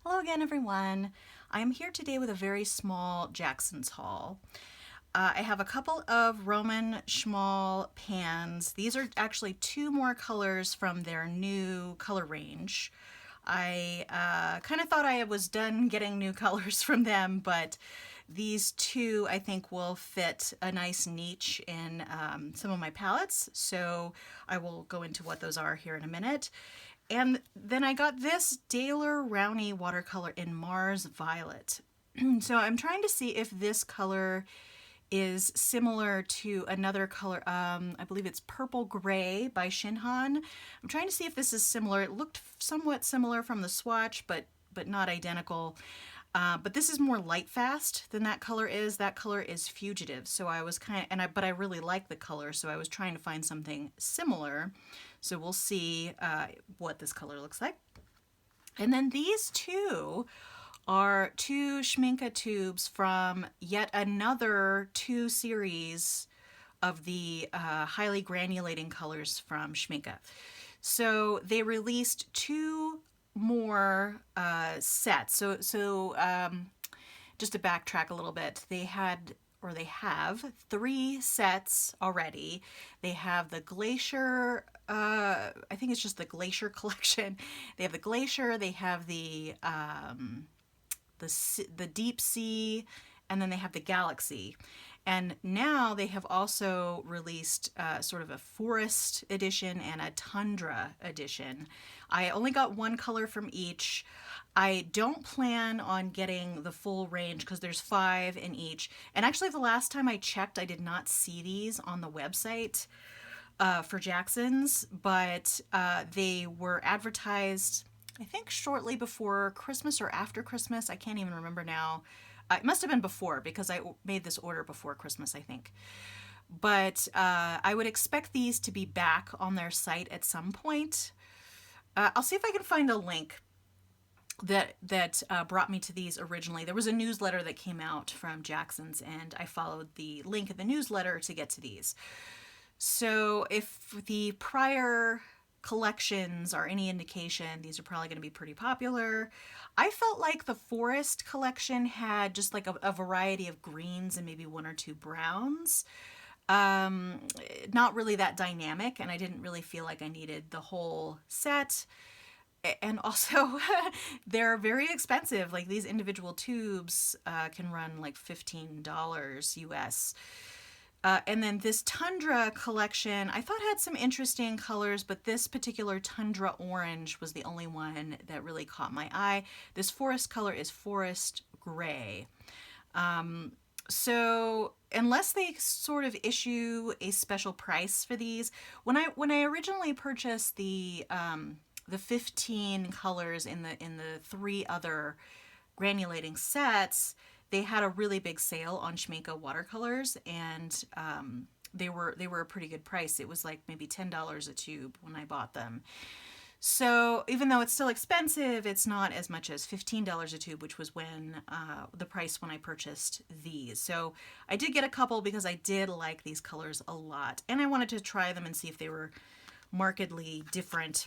Hello again, everyone. I'm here today with a very small Jackson's haul. I have a couple of Roman Schmal pans. These are actually two more colors from their new color range. I kind of thought I was done getting new colors from them, but these two I think will fit a nice niche in some of my palettes. So I will go into what those are here in a minute. And then I got this Daler Rowney watercolor in Mars Violet. So I'm trying to see if this color is similar to another color. I believe it's Purple Gray by Shinhan. I'm trying to see if this is similar. It looked somewhat similar from the swatch, but not identical. But this is more light fast than that color is. That color is Fugitive. So I was but I really like the color, so I was trying to find something similar. So we'll see what this color looks like. And then these two are two Schmincke tubes from yet another two series of the highly granulating colors from Schmincke. So they released two more sets. Just to backtrack a little bit, they have three sets already. They have the Glacier, I think it's just the Glacier collection. They have the Glacier, they have the Deep Sea, and then they have the Galaxy. And now they have also released sort of a forest edition and a tundra edition. I only got one color from each. I don't plan on getting the full range because there's 5 in each. And actually, the last time I checked, I did not see these on the website for Jackson's, but they were advertised, I think, shortly before Christmas or after Christmas. I can't even remember now. It must have been before because I made this order before Christmas, I think. But I would expect these to be back on their site at some point. I'll see if I can find a link that brought me to these originally. There was a newsletter that came out from Jackson's, and I followed the link in the newsletter to get to these. So if the prior collections are any indication, these are probably going to be pretty popular. I felt like the Forest collection had just like a variety of greens and maybe one or two browns. Not really that dynamic, and I didn't really feel like I needed the whole set. And also, they're very expensive. Like these individual tubes can run like $15 US. And then this Tundra collection, I thought had some interesting colors, but this particular Tundra orange was the only one that really caught my eye. This forest color is Forest Gray. So unless they sort of issue a special price for these, when I originally purchased the 15 colors in the 3 other granulating sets, they had a really big sale on Schmincke watercolors, and they were a pretty good price. It was like maybe $10 a tube when I bought them. So even though it's still expensive, it's not as much as $15 a tube, which was when the price when I purchased these. So I did get a couple because I did like these colors a lot, and I wanted to try them and see if they were markedly different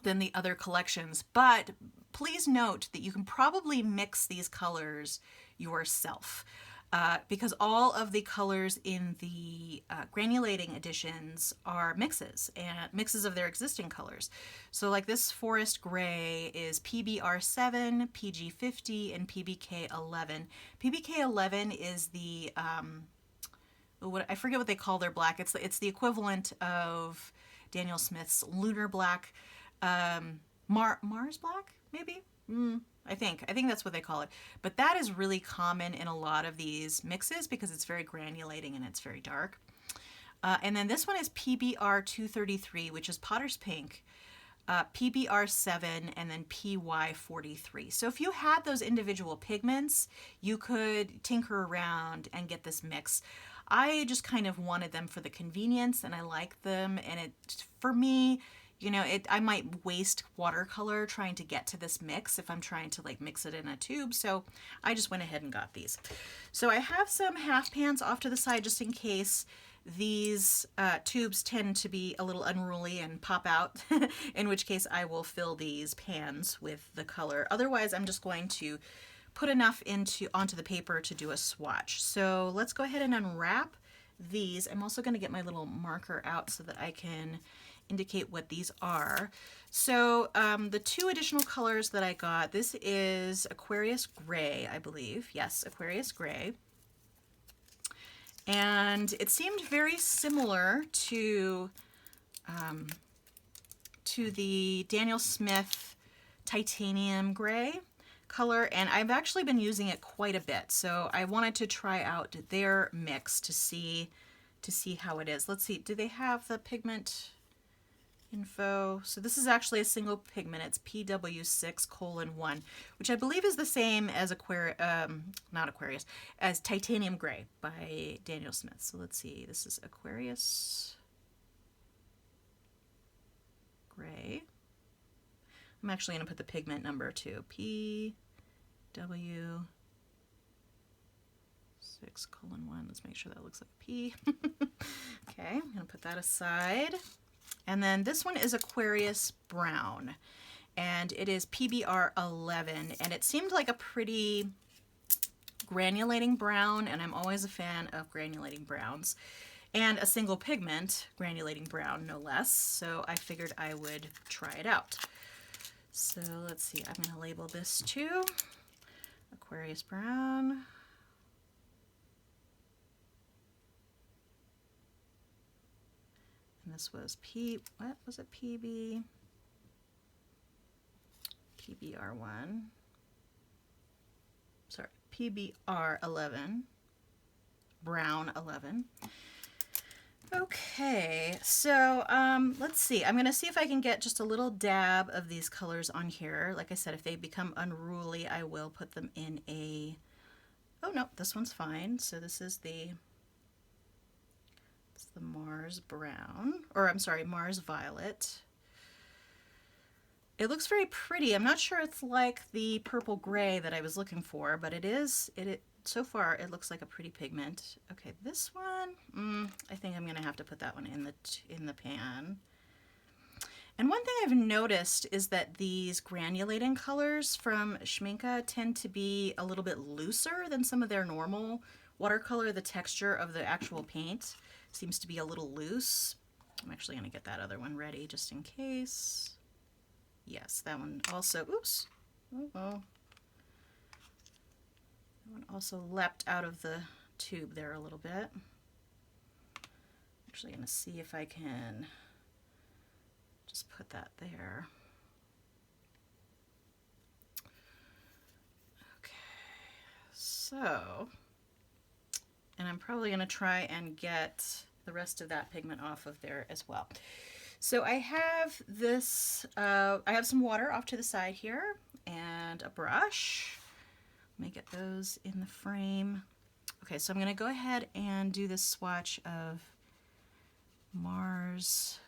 than the other collections. But please note that you can probably mix these colors yourself because all of the colors in the granulating editions are mixes of their existing colors. So like this Forest Gray is PBR7, PG50, and PBK11. PBK11 is the I forget what they call their black. It's the equivalent of Daniel Smith's Lunar Black. Mars Black, maybe? I think that's what they call it. But that is really common in a lot of these mixes because it's very granulating and it's very dark. And then this one is PBR 233, which is Potter's Pink, PBR 7, and then PY 43. So if you had those individual pigments, you could tinker around and get this mix. I just kind of wanted them for the convenience, and I like them, and it, for me, you know, I might waste watercolor trying to get to this mix if I'm trying to like mix it in a tube. So I just went ahead and got these. So I have some half pans off to the side just in case these tubes tend to be a little unruly and pop out, in which case I will fill these pans with the color. Otherwise, I'm just going to put enough onto the paper to do a swatch. So let's go ahead and unwrap these. I'm also going to get my little marker out so that I can indicate what these are. So the two additional colors that I got, this is Aquarius Gray, I believe. Yes, Aquarius Gray. And it seemed very similar to the Daniel Smith Titanium Gray color, and I've actually been using it quite a bit. So I wanted to try out their mix to see how it is. Let's see, do they have the pigment info? So this is actually a single pigment. It's PW6:1, which I believe is the same as as Titanium Gray by Daniel Smith. So let's see, this is Aquarius Gray. I'm actually going to put the pigment number too. PW6:1. Let's make sure that looks like a P. Okay, I'm going to put that aside. And then this one is Aquarius Brown, and it is PBR11, and it seemed like a pretty granulating brown, and I'm always a fan of granulating browns, and a single pigment granulating brown, no less, so I figured I would try it out. So let's see, I'm going to label this too, Aquarius Brown. And this was what was it, PBR1. Sorry, PBR11, Brown 11. Okay, so let's see. I'm going to see if I can get just a little dab of these colors on here. Like I said, if they become unruly, I will put them in a... Oh, no, this one's fine. So this is the Mars Brown, or I'm sorry, Mars Violet. It looks very pretty. I'm not sure it's like the purple gray that I was looking for, but it is. So far, it looks like a pretty pigment. Okay, this one, I think I'm gonna have to put that one in the pan. And one thing I've noticed is that these granulating colors from Schmincke tend to be a little bit looser than some of their normal watercolor. The texture of the actual paint seems to be a little loose. I'm actually going to get that other one ready just in case. Yes, that one also, oops, oh, well. That one also leapt out of the tube there a little bit. Actually going to see if I can just put that there. Okay, so, and I'm probably going to try and get the rest of that pigment off of there as well. So I have this, I have some water off to the side here and a brush. Let me get those in the frame. Okay, so I'm going to go ahead and do this swatch of Mars.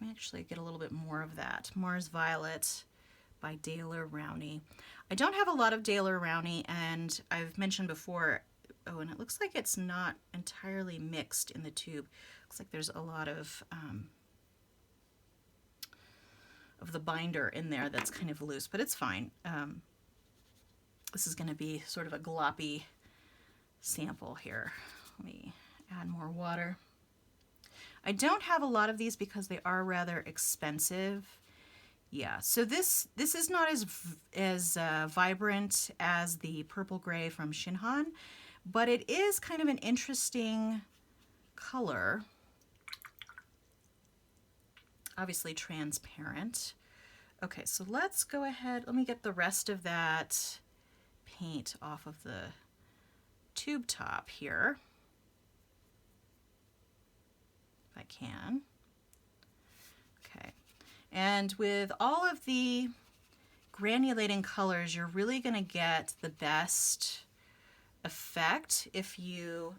Let me actually get a little bit more of that. Mars Violet by Rowney. I don't have a lot of Rowney, and I've mentioned before, oh, and it looks like it's not entirely mixed in the tube. Looks like there's a lot of the binder in there that's kind of loose, but it's fine. This is going to be sort of a gloppy sample here. Let me add more water. I don't have a lot of these because they are rather expensive. Yeah, so this is not as vibrant as the purple gray from Shinhan, but it is kind of an interesting color. Obviously transparent. Okay, so let's go ahead. Let me get the rest of that paint off of the tube top here, if I can. Okay, and with all of the granulating colors, you're really going to get the best effect if you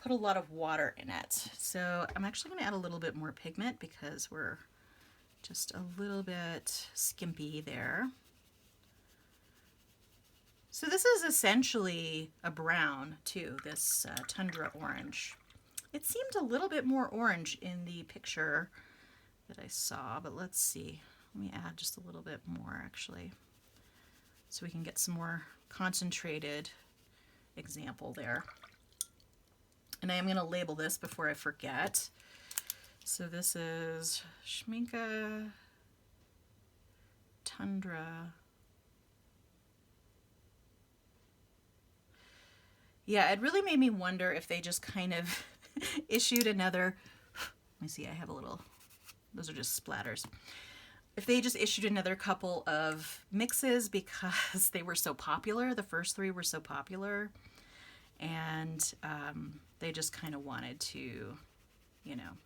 put a lot of water in it. So I'm actually going to add a little bit more pigment because we're Just a little bit skimpy there. So this is essentially a brown too, this Tundra orange. It seemed a little bit more orange in the picture that I saw, but let's see. Let me add just a little bit more actually, so we can get some more concentrated example there. And I am going to label this before I forget. So this is Schmincke Tundra. Yeah, it really made me wonder if they just kind of issued another, let me see, I have a little, those are just splatters. If they just issued another couple of mixes because they were so popular, the first three were so popular, and they just kind of wanted to, you know,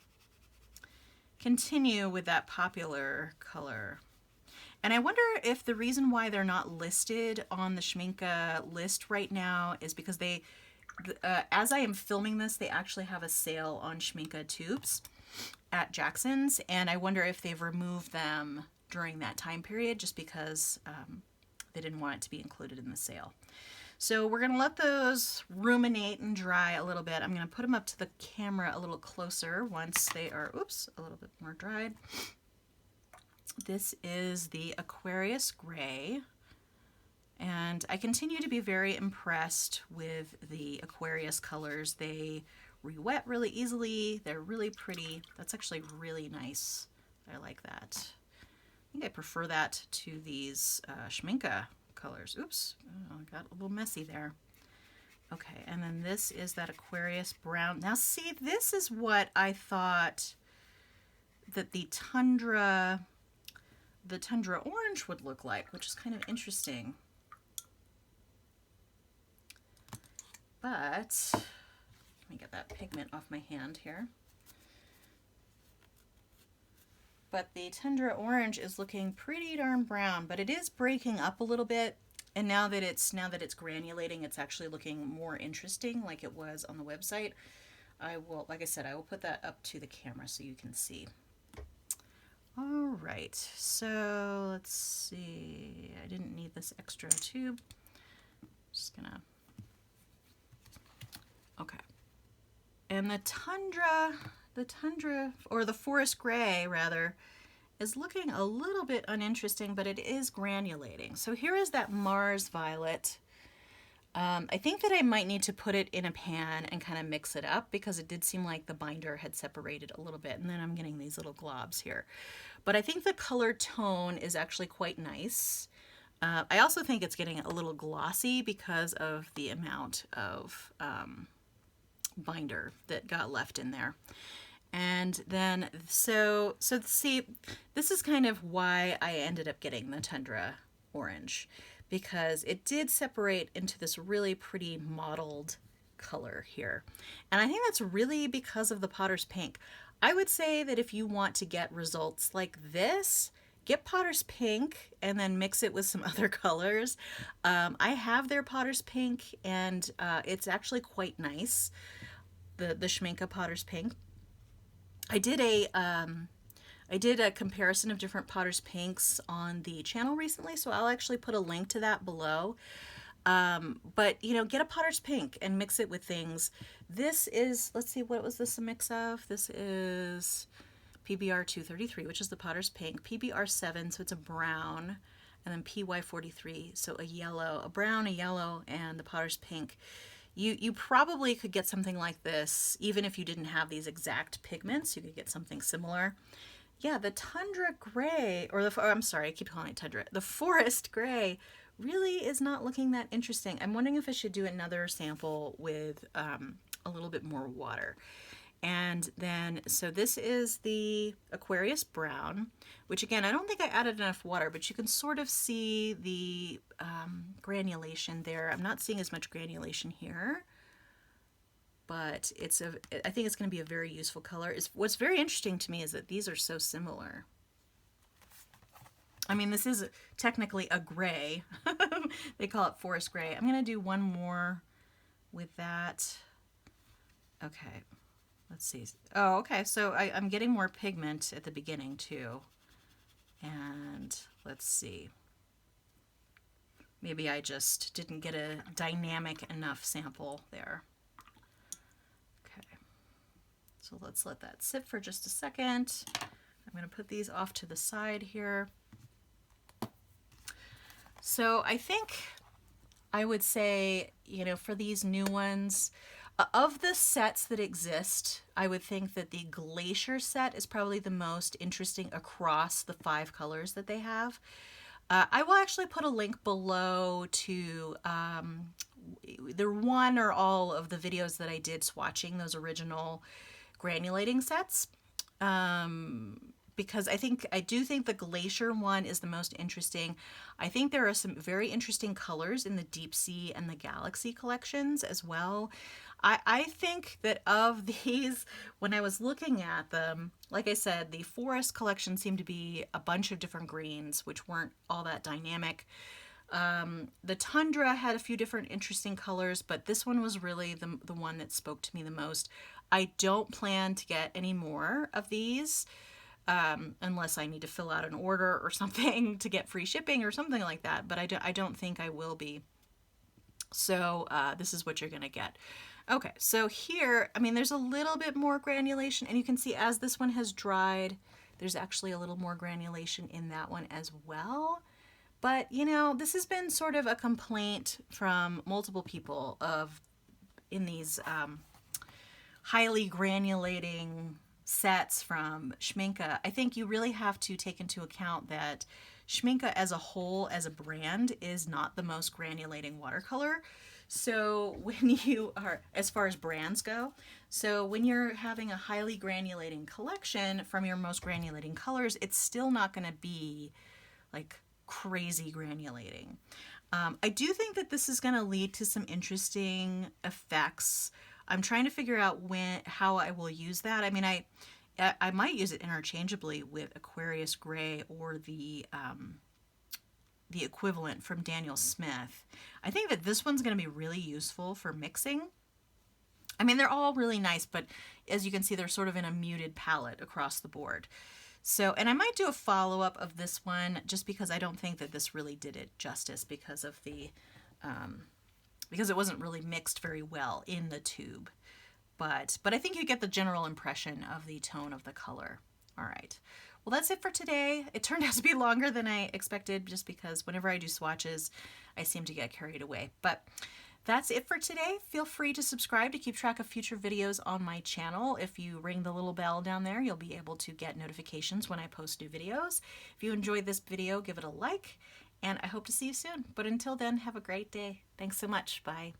continue with that popular color. And I wonder if the reason why they're not listed on the Schmincke list right now is because they, as I am filming this, they actually have a sale on Schmincke tubes at Jackson's, and I wonder if they've removed them during that time period just because they didn't want it to be included in the sale. So we're going to let those ruminate and dry a little bit. I'm going to put them up to the camera a little closer once they are, oops, a little bit more dried. This is the Aquarius Gray, and I continue to be very impressed with the Aquarius colors. They re-wet really easily. They're really pretty. That's actually really nice. I like that. I think I prefer that to these Schmincke colors. Oops, oh, I got a little messy there. Okay, and then this is that Aquarius Brown. Now see, this is what I thought that the Tundra orange would look like, which is kind of interesting. But let me get that pigment off my hand here. But the Tundra orange is looking pretty darn brown, but it is breaking up a little bit. And now that it's granulating, it's actually looking more interesting like it was on the website. I will, like I said, I will put that up to the camera so you can see. All right, so let's see. I didn't need this extra tube. Just gonna, okay. And the Tundra, or the Forest Gray rather, is looking a little bit uninteresting, but it is granulating. So here is that Mars Violet. I think that I might need to put it in a pan and kind of mix it up because it did seem like the binder had separated a little bit, and then I'm getting these little globs here. But I think the color tone is actually quite nice. I also think it's getting a little glossy because of the amount of binder that got left in there. And then, so see, this is kind of why I ended up getting the Tundra orange, because it did separate into this really pretty mottled color here. And I think that's really because of the Potter's Pink. I would say that if you want to get results like this, get Potter's Pink and then mix it with some other colors. I have their Potter's Pink, and it's actually quite nice, the Schmincke Potter's Pink. I did a comparison of different Potter's Pinks on the channel recently, so I'll actually put a link to that below. But, you know, get a Potter's Pink and mix it with things. This is, let's see, what was this a mix of? This is PBR 233, which is the Potter's Pink, PBR 7, so it's a brown, and then PY 43, so a yellow, a brown, a yellow, and the Potter's Pink. You probably could get something like this, even if you didn't have these exact pigments, you could get something similar. Yeah, the Tundra Gray, or I'm sorry, I keep calling it Tundra. The Forest Gray really is not looking that interesting. I'm wondering if I should do another sample with a little bit more water. And then, so this is the Aquarius Brown, which again, I don't think I added enough water, but you can sort of see the granulation there. I'm not seeing as much granulation here, but I think it's going to be a very useful color. What's very interesting to me is that these are so similar. I mean, this is technically a gray. They call it Forest Gray. I'm going to do one more with that. Okay. Let's see. Oh, okay. So I'm getting more pigment at the beginning too. And let's see. Maybe I just didn't get a dynamic enough sample there. Okay. So let's let that sit for just a second. I'm going to put these off to the side here. So I think I would say, you know, for these new ones, of the sets that exist, I would think that the Glacier set is probably the most interesting across the 5 colors that they have. I will actually put a link below to either one or all of the videos that I did swatching those original granulating sets. Because I do think the Glacier one is the most interesting. I think there are some very interesting colors in the Deep Sea and the Galaxy collections as well. I think that of these, when I was looking at them, like I said, the Forest collection seemed to be a bunch of different greens, which weren't all that dynamic. The Tundra had a few different interesting colors, but this one was really the one that spoke to me the most. I don't plan to get any more of these. Unless I need to fill out an order or something to get free shipping or something like that, but I don't think I will be. So this is what you're going to get. Okay, so here, I mean, there's a little bit more granulation, and you can see as this one has dried, there's actually a little more granulation in that one as well. But, you know, this has been sort of a complaint from multiple people in these highly granulating sets from Schmincke. I think you really have to take into account that Schmincke as a whole, as a brand, is not the most granulating watercolor. So when you are, as far as brands go, so when you're having a highly granulating collection from your most granulating colors, it's still not going to be like crazy granulating. I do think that this is going to lead to some interesting effects. I'm trying to figure out how I will use that. I mean, I might use it interchangeably with Aquarius Gray or the equivalent from Daniel Smith. I think that this one's going to be really useful for mixing. I mean, they're all really nice, but as you can see, they're sort of in a muted palette across the board. So, and I might do a follow-up of this one just because I don't think that this really did it justice because of the, because it wasn't really mixed very well in the tube. But I think you get the general impression of the tone of the color. All right. Well, that's it for today. It turned out to be longer than I expected just because whenever I do swatches, I seem to get carried away. But that's it for today. Feel free to subscribe to keep track of future videos on my channel. If you ring the little bell down there, you'll be able to get notifications when I post new videos. If you enjoyed this video, give it a like, and I hope to see you soon. But until then, have a great day. Thanks so much. Bye.